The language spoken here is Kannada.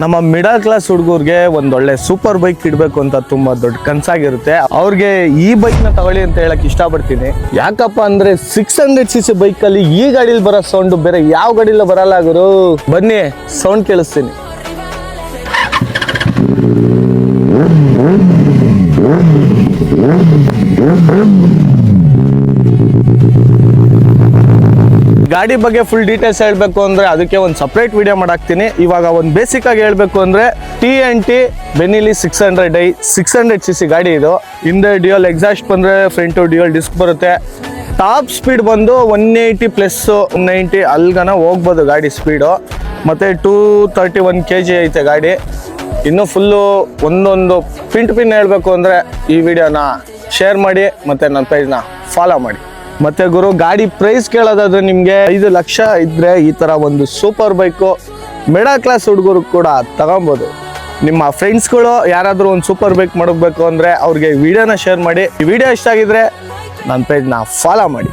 ನಮ್ಮ ಮಿಡಲ್ ಕ್ಲಾಸ್ ಹುಡುಗರಿಗೆ ಒಂದೊಳ್ಳೆ ಸೂಪರ್ ಬೈಕ್ ಇಡಬೇಕು ಅಂತ ತುಂಬಾ ದೊಡ್ಡ ಕನಸಾಗಿರುತ್ತೆ. ಅವ್ರಿಗೆ ಈ ಬೈಕ್ ನ ತಗೊಳ್ಳಿ ಅಂತ ಹೇಳಕ್ ಇಷ್ಟಪಡ್ತೀನಿ. ಯಾಕಪ್ಪ ಅಂದ್ರೆ 600cc ಬೈಕ್ ಅಲ್ಲಿ ಈ ಗಾಡಿಲಿ ಬರೋ ಸೌಂಡ್ ಬೇರೆ ಯಾವ ಗಾಡಿಲಿ ಬರಲ್ಲ ಗುರು. ಬನ್ನಿ ಸೌಂಡ್ ಕೇಳಿಸ್ತೀನಿ. ಗಾಡಿ ಬಗ್ಗೆ ಫುಲ್ ಡೀಟೇಲ್ಸ್ ಹೇಳ್ಬೇಕು ಅಂದ್ರೆ ಅದಕ್ಕೆ ಒಂದು ಸಪ್ರೇಟ್ ವಿಡಿಯೋ ಮಾಡಾಕ್ತೀನಿ. ಇವಾಗ ಒಂದು ಬೇಸಿಕ್ ಆಗಿ ಹೇಳ್ಬೇಕು ಅಂದ್ರೆ TNT ಬೆನಿಲಿ 600i 600cc ಗಾಡಿ ಇದು. ಹಿಂದೆ ಡ್ಯೂಯಲ್ ಎಕ್ಸಾಸ್ಟ್ ಬಂದ್ರೆ ಫ್ರಂಟ್ ಡ್ಯೂಯಲ್ ಡಿಸ್ಕ್ ಬರುತ್ತೆ. ಟಾಪ್ ಸ್ಪೀಡ್ ಬಂದು 180 ಪ್ಲಸ್ 190 ಅಲ್ಗನ ಹೋಗ್ಬೋದು ಗಾಡಿ ಸ್ಪೀಡು. ಮತ್ತೆ 231 kg ಐತೆ ಗಾಡಿ. ಇನ್ನು ಫುಲ್ಲು ಒಂದೊಂದು ಪಿನ್ ಹೇಳ್ಬೇಕು ಅಂದ್ರೆ ಈ ವಿಡಿಯೋನ ಶೇರ್ ಮಾಡಿ ಮತ್ತೆ ನನ್ನ ಪೇಜ್ನ ಫಾಲೋ ಮಾಡಿ. ಮತ್ತೆ ಗುರು, ಗಾಡಿ ಪ್ರೈಸ್ ಕೇಳೋದಾದ್ರೆ ನಿಮಗೆ 5 ಲಕ್ಷ ಇದ್ರೆ ಈ ತರ ಒಂದು ಸೂಪರ್ ಬೈಕು ಮಿಡಲ್ ಕ್ಲಾಸ್ ಹುಡುಗರು ಕೂಡ ತಗೊಬೋದು. ನಿಮ್ಮ ಫ್ರೆಂಡ್ಸ್ಗಳು ಯಾರಾದರೂ ಒಂದು ಸೂಪರ್ ಬೈಕ್ ಮಾಡಬೇಕು ಅಂದ್ರೆ ಅವ್ರಿಗೆ ವಿಡಿಯೋನ ಶೇರ್ ಮಾಡಿ. ಈ ವಿಡಿಯೋ ಇಷ್ಟ ಆಗಿದ್ರೆ ನನ್ನ ಪೇಜ್ನ ಫಾಲೋ ಮಾಡಿ.